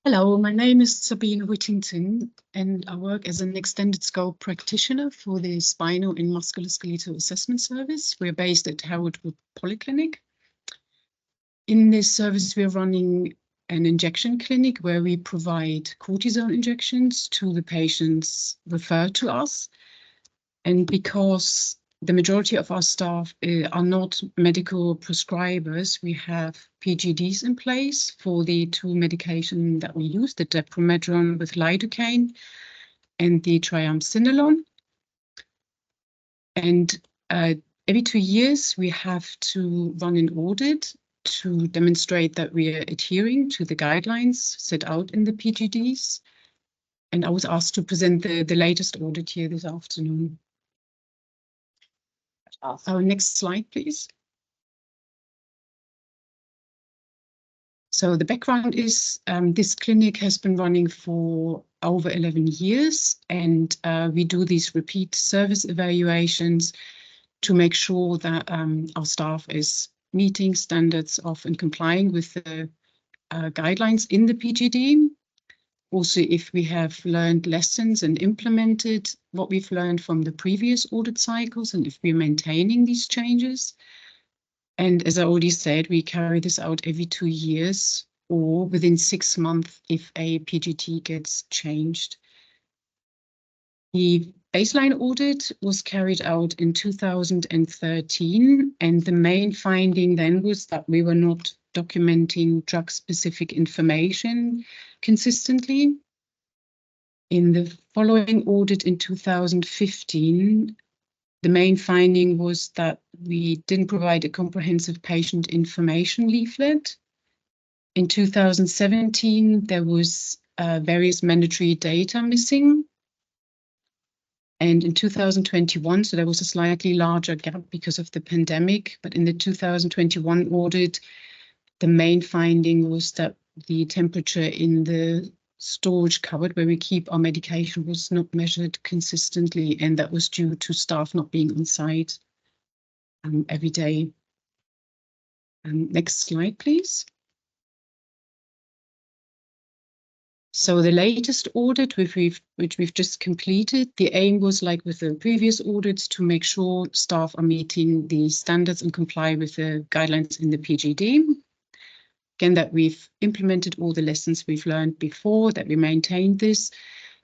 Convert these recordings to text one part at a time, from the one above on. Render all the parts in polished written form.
Hello, my name is Sabine Whittington, and I work as an extended scope practitioner for the Spinal and Musculoskeletal Assessment Service. We're based at Harold Wood Polyclinic. In this service, we're running an injection clinic where we provide cortisone injections to the patients referred to us. And because the majority of our staff are not medical prescribers, we have PGDs in place for the two medications that we use, the Depromedrone with Lidocaine and the Triamcinolone. And every 2 years, we have to run an audit to demonstrate that we are adhering to the guidelines set out in the PGDs. And I was asked to present the latest audit here this afternoon. Our next slide, please. So the background is this clinic has been running for over 11 years, and we do these repeat service evaluations to make sure that our staff is meeting standards of and complying with the guidelines in the PGD. Also, if we have learned lessons and implemented what we've learned from the previous audit cycles, and if we're maintaining these changes. And as I already said, we carry this out every 2 years or within 6 months if a PGT gets changed. The baseline audit was carried out in 2013, and the main finding then was that we were not documenting drug-specific information consistently. In the following audit in 2015, the main finding was that we didn't provide a comprehensive patient information leaflet. In 2017, there was various mandatory data missing. And in 2021, so there was a slightly larger gap because of the pandemic, but in the 2021 audit, the main finding was that the temperature in the storage cupboard where we keep our medication was not measured consistently, and that was due to staff not being on site every day. Next slide, please. So the latest audit, which we've just completed, the aim was, like with the previous audits, to make sure staff are meeting the standards and comply with the guidelines in the PGD. Again, that we've implemented all the lessons we've learned before, that we maintained this,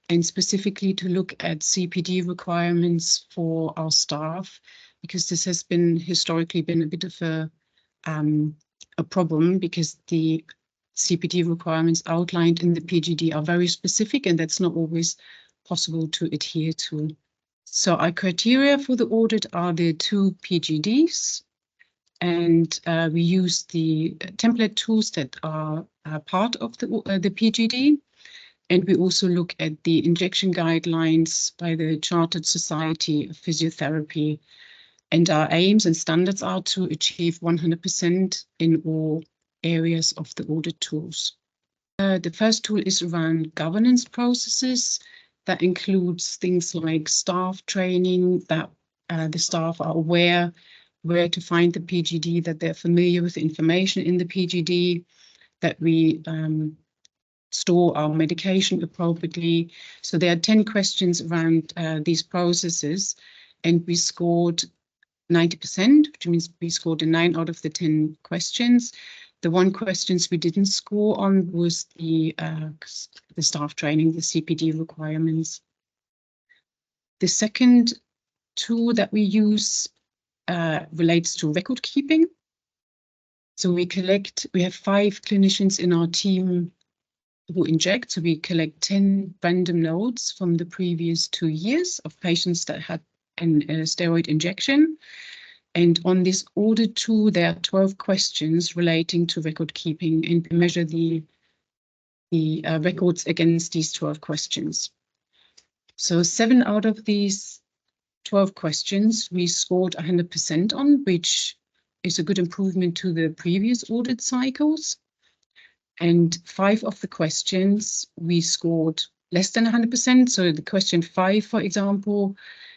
and specifically to look at CPD requirements for our staff, because this has been historically been a bit of a problem, because the CPD requirements outlined in the PGD are very specific, and that's not always possible to adhere to. So our criteria for the audit are the 2 PGDs, and we use the template tools that are part of the PGD. And we also look at the injection guidelines by the Chartered Society of Physiotherapy. And our aims and standards are to achieve 100% in all areas of the audit tools. The first tool is around governance processes. That includes things like staff training, that the staff are aware where to find the PGD, that they're familiar with the information in the PGD, that we store our medication appropriately. So there are 10 questions around these processes, and we scored 90%, which means we scored a 9 out of the 10 questions. The 1 questions we didn't score on was the staff training, the CPD requirements. The second tool that we use relates to record keeping. So we have 5 clinicians in our team who inject. So we collect 10 random notes from the previous 2 years of patients that had a steroid injection. And on this audit tool, there are 12 questions relating to record keeping, and we measure the records against these 12 questions. So 7 out of these 12 questions we scored 100% on, which is a good improvement to the previous audit cycles. And 5 of the questions we scored less than 100%. So the question 5, for example,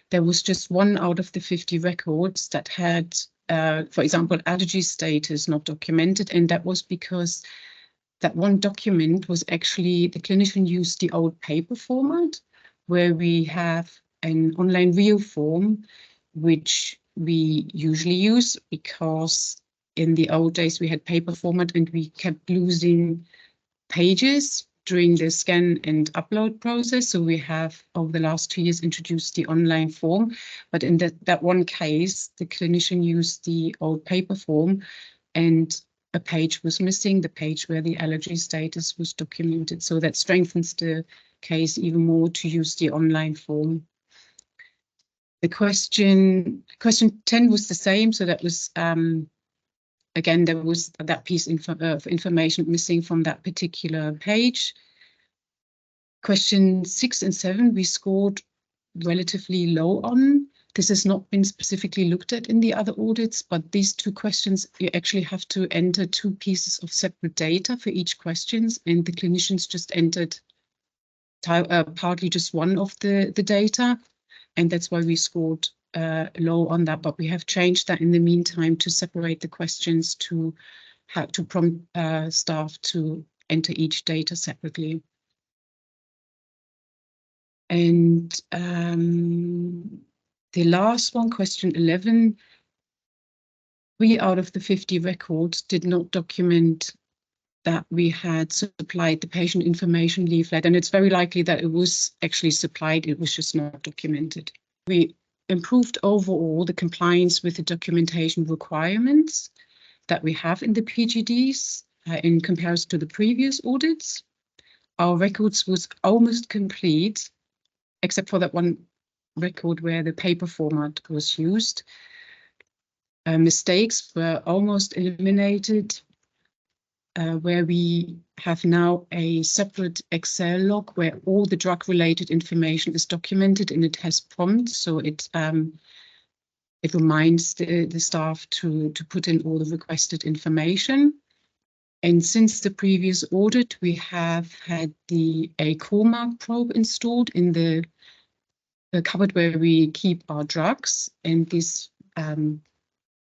there was just 1 out of the 50 records that had, for example, allergy status not documented. And that was because that one document was actually, the clinician used the old paper format, where we have an online view form, which we usually use because in the old days we had paper format and we kept losing pages during the scan and upload process. So we have over the last 2 years introduced the online form, but in that one case, the clinician used the old paper form and a page was missing, the page where the allergy status was documented. So that strengthens the case even more to use the online form. The question 10 was the same. So that was, again, there was that piece of information missing from that particular page. Question 6 and 7, we scored relatively low on. This has not been specifically looked at in the other audits, but these 2 questions, you actually have to enter 2 pieces of separate data for each questions, and the clinicians just entered partly just one of the data, and that's why we scored low on that. But we have changed that in the meantime to separate the questions to have to prompt staff to enter each data separately. And the last one, question 11, 3 out of the 50 records did not document that we had supplied the patient information leaflet, and it's very likely that it was actually supplied, it was just not documented. We improved overall the compliance with the documentation requirements that we have in the PGDs in comparison to the previous audits. Our records was almost complete, except for that one record where the paper format was used. Mistakes were almost eliminated, where we have now a separate Excel log where all the drug-related information is documented and it has prompts, so it reminds the staff to put in all the requested information. And since the previous audit, we have had a COMARC probe installed in the cupboard where we keep our drugs, and this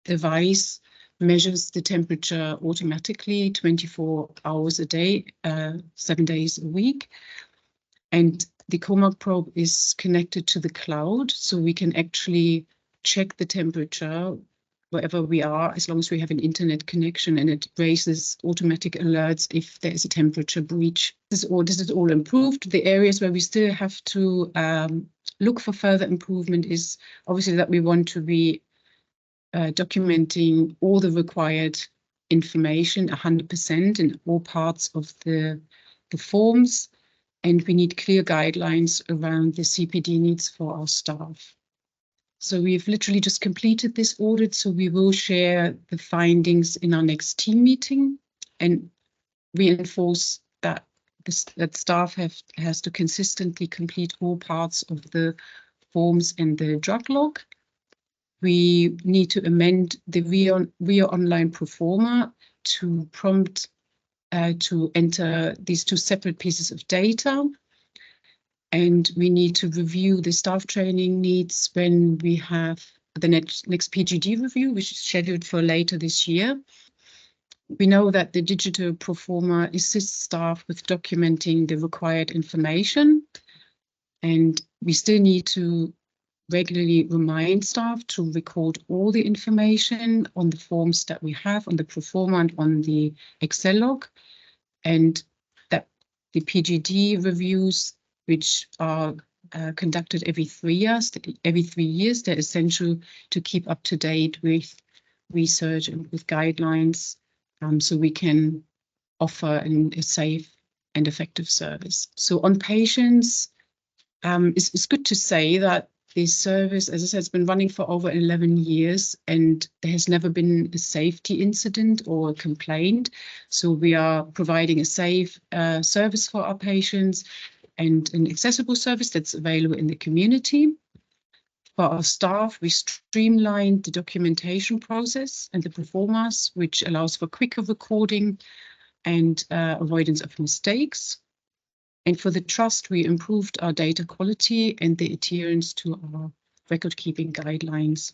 device measures the temperature automatically 24 hours a day, 7 days a week. And the COMARC probe is connected to the cloud, so we can actually check the temperature wherever we are, as long as we have an internet connection, and it raises automatic alerts if there is a temperature breach. This is all improved. The areas where we still have to look for further improvement is obviously that we want to be documenting all the required information 100% in all parts of the forms, and we need clear guidelines around the CPD needs for our staff. So we've literally just completed this audit, so we will share the findings in our next team meeting and reinforce that that staff has to consistently complete all parts of the forms and the drug log. We need to amend the RIA online proforma to prompt to enter these 2 separate pieces of data. And we need to review the staff training needs when we have the next PGD review, which is scheduled for later this year. We know that the digital proforma assists staff with documenting the required information, and we still need to regularly remind staff to record all the information on the forms that we have on the proforma and on the Excel log, and that the PGD reviews, which are conducted every 3 years, they're essential to keep up to date with research and with guidelines, so we can offer a safe and effective service. So on patients, it's good to say that this service, as I said, has been running for over 11 years and there has never been a safety incident or a complaint. So we are providing a safe service for our patients and an accessible service that's available in the community. For our staff, we streamlined the documentation process and the proformas, which allows for quicker recording and avoidance of mistakes. And for the trust, we improved our data quality and the adherence to our record-keeping guidelines.